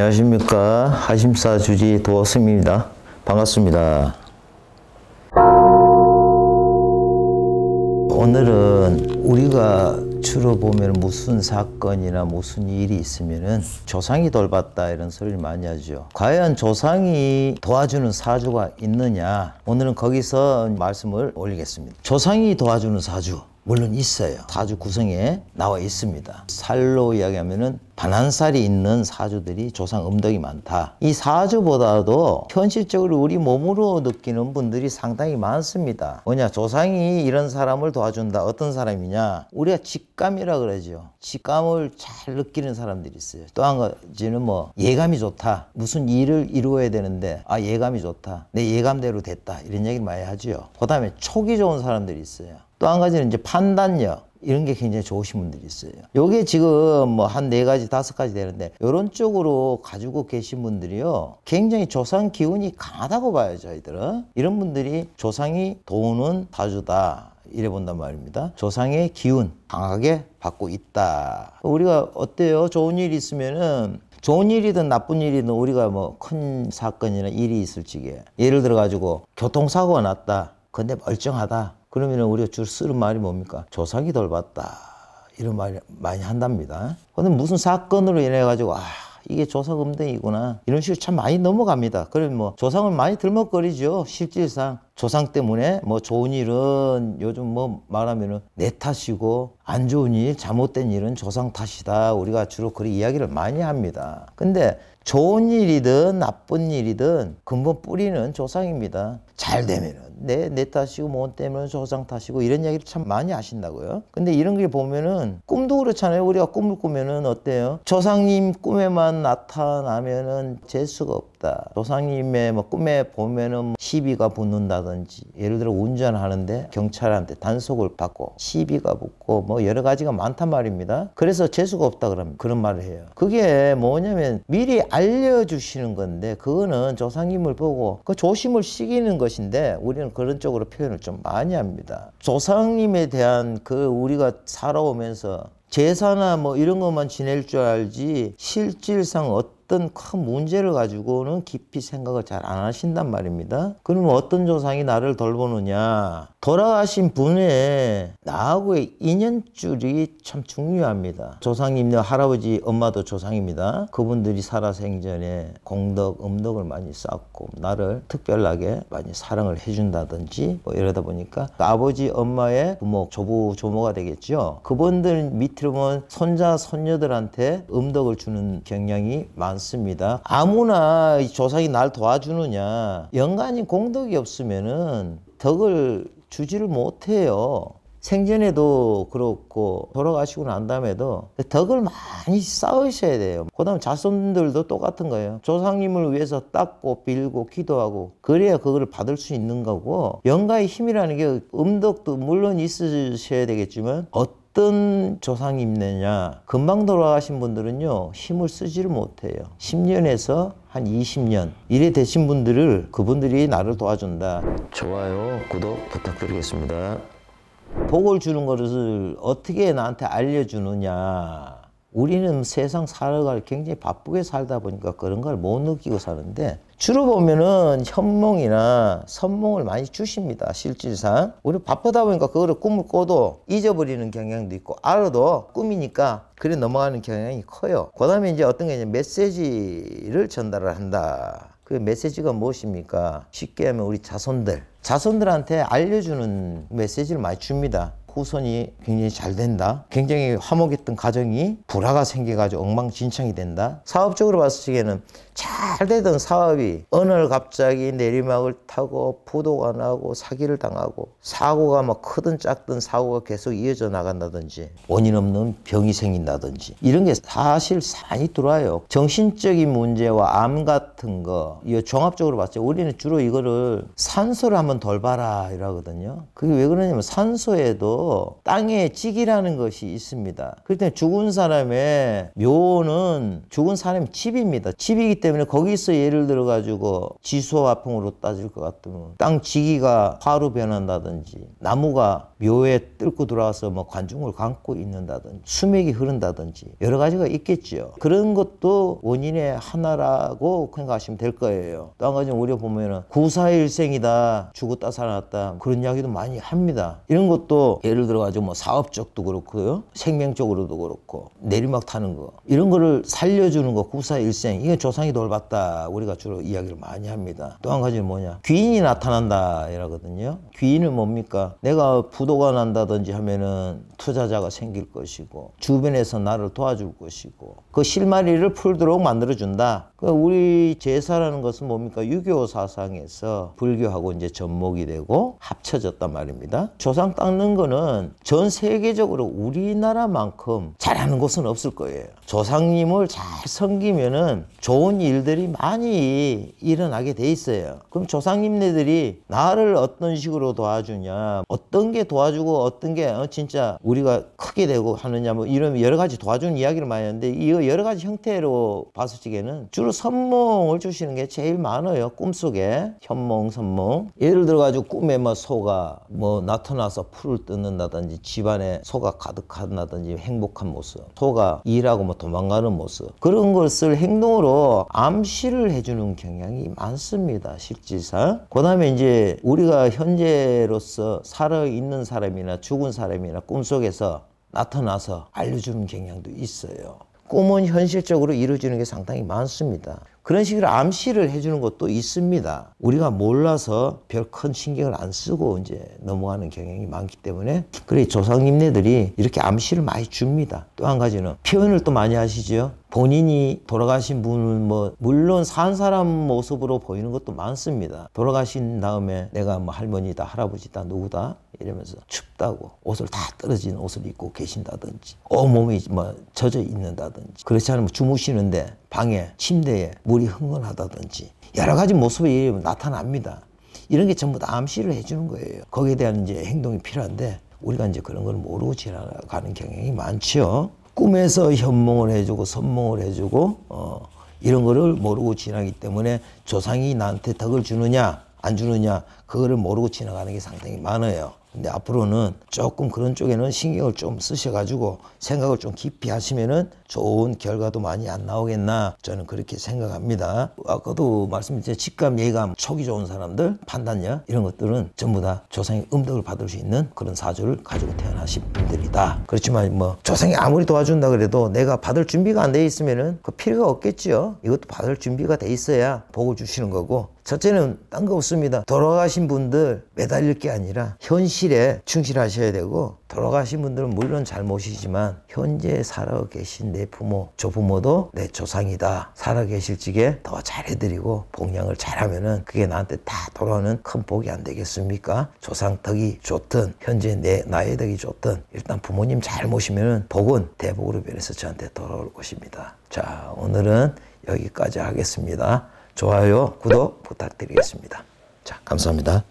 안녕하십니까. 하심사 주지 도스입니다. 반갑습니다. 오늘은 우리가 주로 보면 무슨 사건이나 무슨 일이 있으면은 조상이 돌봤다 이런 소리를 많이 하죠. 과연 조상이 도와주는 사주가 있느냐? 오늘은 거기서 말씀을 올리겠습니다. 조상이 도와주는 사주 물론 있어요. 사주 구성에 나와 있습니다. 살로 이야기하면은 반한살이 있는 사주들이 조상 음덕이 많다. 이 사주보다도 현실적으로 우리 몸으로 느끼는 분들이 상당히 많습니다. 뭐냐, 조상이 이런 사람을 도와준다. 어떤 사람이냐, 우리가 직감이라 그러죠. 직감을 잘 느끼는 사람들이 있어요. 또 한 가지는 뭐 예감이 좋다. 무슨 일을 이루어야 되는데 예감이 좋다. 내 예감대로 됐다. 이런 얘기를 많이 하죠. 그 다음에 촉이 좋은 사람들이 있어요. 또 한 가지는 이제 판단력, 이런 게 굉장히 좋으신 분들이 있어요. 요게 지금 뭐 한 4가지, 5가지 되는데 요런 쪽으로 가지고 계신 분들이요, 굉장히 조상 기운이 강하다고 봐요, 저희들은. 이런 분들이 조상이 도우는 사주다, 이래 본단 말입니다. 조상의 기운 강하게 받고 있다. 우리가 어때요? 좋은 일이 있으면은, 좋은 일이든 나쁜 일이든 우리가 뭐 큰 사건이나 일이 있을 적에, 예를 들어 가지고 교통사고가 났다. 근데 멀쩡하다. 그러면 우리가 주로 쓰는 말이 뭡니까? 조상이 돌봤다. 이런 말 많이 한답니다. 근데 무슨 사건으로 인해 가지고 이게 조상 음덕이구나, 이런 식으로 참 많이 넘어갑니다. 그러면 뭐 조상을 많이 들먹거리죠. 실질상 조상 때문에 뭐 좋은 일은 요즘 뭐 말하면은 내 탓이고, 안 좋은 일, 잘못된 일은 조상 탓이다. 우리가 주로 그런 이야기를 많이 합니다. 근데 좋은 일이든 나쁜 일이든 근본 뿌리는 조상입니다. 잘 되면은 내 탓이고, 못 되면 조상 탓이고, 이런 얘기를 참 많이 하신다고요. 근데 이런 걸 보면은 꿈도 그렇잖아요. 우리가 꿈을 꾸면은 어때요? 조상님 꿈에만 나타나면은 재수가 없다. 조상님의 뭐 꿈에 보면은 시비가 붙는다든지, 예를 들어 운전하는데 경찰한테 단속을 받고 시비가 붙고 뭐 여러 가지가 많단 말입니다. 그래서 재수가 없다 그러면 그런 말을 해요. 그게 뭐냐면 미리 알려주시는 건데, 그거는 조상님을 보고 그 조심을 시키는 것인데, 우리는 그런 쪽으로 표현을 좀 많이 합니다. 조상님에 대한 우리가 살아오면서 제사나 뭐 이런 것만 지낼 줄 알지, 실질상 어떤 큰 문제를 가지고는 깊이 생각을 잘 안 하신단 말입니다. 그러면 어떤 조상이 나를 돌보느냐, 돌아가신 분의 나하고의 인연줄이 참 중요합니다. 조상님네 할아버지 엄마도 조상입니다. 그분들이 살아생전에 공덕 음덕을 많이 쌓고 나를 특별하게 많이 사랑을 해준다든지 뭐 이러다 보니까 아버지 엄마의 부모, 조부 조모가 되겠죠. 그분들 밑으로 보면 손자 손녀들한테 음덕을 주는 경향이 많습니다. 아무나 조상이 날 도와주느냐, 연간이 공덕이 없으면은 덕을 주지를 못해요. 생전에도 그렇고 돌아가시고 난 다음에도 덕을 많이 쌓으셔야 돼요. 그 다음 자손들도 똑같은 거예요. 조상님을 위해서 닦고 빌고 기도하고, 그래야 그걸 받을 수 있는 거고, 영가의 힘이라는 게 음덕도 물론 있으셔야 되겠지만, 어떤 조상님이냐, 금방 돌아가신 분들은요 힘을 쓰지를 못해요. 10년에서 한 20년 이래 되신 분들을, 그분들이 나를 도와준다. 좋아요, 구독 부탁드리겠습니다. 복을 주는 것을 어떻게 나한테 알려주느냐, 우리는 세상 살아갈 굉장히 바쁘게 살다 보니까 그런 걸 못 느끼고 사는데, 주로 보면은 현몽이나 선몽을 많이 주십니다. 실질상 우리 바쁘다 보니까 그거를 꿈을 꿔도 잊어버리는 경향도 있고, 알아도 꿈이니까 그래 넘어가는 경향이 커요. 그 다음에 이제 어떤 게 이제 메시지를 전달을 한다. 그 메시지가 무엇입니까? 쉽게 하면 우리 자손들한테 알려주는 메시지를 많이 줍니다. 후손이 굉장히 잘 된다. 굉장히 화목했던 가정이 불화가 생겨가지고 엉망진창이 된다. 사업적으로 봤을 적에는 잘 되던 사업이 어느 날 갑자기 내리막을 타고 부도가 나고 사기를 당하고, 사고가 막 크든 작든 사고가 계속 이어져 나간다든지, 원인 없는 병이 생긴다든지, 이런 게 사실 많이 들어와요. 정신적인 문제와 암 같은 거, 이 종합적으로 봤을 때 우리는 주로 이거를 산소를 한번 돌봐라 이러거든요. 그게 왜 그러냐면, 산소에도 땅에 직이라는 것이 있습니다. 그렇기 때문에 죽은 사람의 묘는 죽은 사람의 집입니다. 집이기 때문에 때문에 거기서 예를 들어 가지고 지수화풍으로 따질 것 같으면 땅 지기가 화로 변한다든지 나무가 묘에 뚫고 들어와서 뭐 관중을 감고 있는다든지 수맥이 흐른다든지 여러 가지가 있겠죠. 그런 것도 원인의 하나라고 생각하시면 될 거예요. 또 한 가지 우리가 보면은 구사일생이다, 죽었다 살아났다, 그런 이야기도 많이 합니다. 이런 것도 예를 들어 가지고 뭐 사업적도 그렇고요, 생명적으로도 그렇고 내리막 타는 거, 이런 거를 살려주는 거, 구사일생, 이게 조상이 돌봤다 우리가 주로 이야기를 많이 합니다. 또 한 가지는 뭐냐, 귀인이 나타난다 이라거든요. 귀인은 뭡니까? 내가 부도가 난다든지 하면은 투자자가 생길 것이고 주변에서 나를 도와줄 것이고 그 실마리를 풀도록 만들어준다. 우리 제사라는 것은 뭡니까? 유교 사상에서 불교하고 이제 접목이 되고 합쳐졌단 말입니다. 조상 닦는 거는 전 세계적으로 우리나라만큼 잘하는 곳은 없을 거예요. 조상님을 잘 섬기면은 좋은 일들이 많이 일어나게 돼 있어요. 그럼 조상님네들이 나를 어떤 식으로 도와주냐, 어떤 게 도와주고 어떤 게 진짜 우리가 크게 되고 하느냐, 뭐 이런 여러 가지 도와주는 이야기를 많이 하는데, 이 여러 가지 형태로 봤을 적에는 주로 선몽을 주시는 게 제일 많아요. 꿈속에 현몽, 선몽. 예를 들어 가지고 꿈에 뭐 소가 뭐 나타나서 풀을 뜯는다든지, 집안에 소가 가득한다든지 행복한 모습, 소가 일하고 뭐 도망가는 모습, 그런 것을 행동으로 암시를 해주는 경향이 많습니다, 실질상. 그 다음에 이제 우리가 현재로서 살아있는 사람이나 죽은 사람이나 꿈속에서 나타나서 알려주는 경향도 있어요. 꿈은 현실적으로 이루어지는 게 상당히 많습니다. 그런 식으로 암시를 해주는 것도 있습니다. 우리가 몰라서 별 큰 신경을 안 쓰고 이제 넘어가는 경향이 많기 때문에, 그래 조상님네들이 이렇게 암시를 많이 줍니다. 또 한 가지는 표현을 또 많이 하시죠. 본인이 돌아가신 분을 뭐 물론 산 사람 모습으로 보이는 것도 많습니다. 돌아가신 다음에 내가 뭐 할머니다, 할아버지다, 누구다 이러면서 춥다고 옷을 다 떨어진 옷을 입고 계신다든지, 온몸이 뭐 젖어 있는다든지, 그렇지 않으면 주무시는데 방에 침대에 물이 흥건하다든지 여러 가지 모습이 나타납니다. 이런 게 전부 다 암시를 해주는 거예요. 거기에 대한 이제 행동이 필요한데 우리가 이제 그런 걸 모르고 지나가는 경향이 많죠. 꿈에서 현몽을 해주고 선몽을 해주고 이런 거를 모르고 지나기 때문에 조상이 나한테 덕을 주느냐 안 주느냐 그거를 모르고 지나가는 게 상당히 많아요. 근데 앞으로는 조금 그런 쪽에는 신경을 좀 쓰셔가지고 생각을 좀 깊이 하시면은 좋은 결과도 많이 안 나오겠나, 저는 그렇게 생각합니다. 아까도 말씀드린 직감, 예감, 촉이 좋은 사람들, 판단력, 이런 것들은 전부 다 조상의 음덕을 받을 수 있는 그런 사주를 가지고 태어나신 분들이다. 그렇지만 뭐 조상이 아무리 도와준다 그래도 내가 받을 준비가 안 돼 있으면은 그 필요가 없겠지요. 이것도 받을 준비가 돼 있어야 복을 주시는 거고, 첫째는 딴 거 없습니다. 돌아가신 분들 매달릴 게 아니라 현실에 충실하셔야 되고, 돌아가신 분들은 물론 잘 모시지만 현재 살아계신 내 부모, 조부모도 내 조상이다. 살아계실 적에 더 잘해드리고 봉양을 잘하면은 그게 나한테 다 돌아오는 큰 복이 안 되겠습니까? 조상 덕이 좋든 현재 나의 덕이 좋든 일단 부모님 잘 모시면은 복은 대복으로 변해서 저한테 돌아올 것입니다. 자, 오늘은 여기까지 하겠습니다. 좋아요, 구독 부탁드리겠습니다. 자, 감사합니다.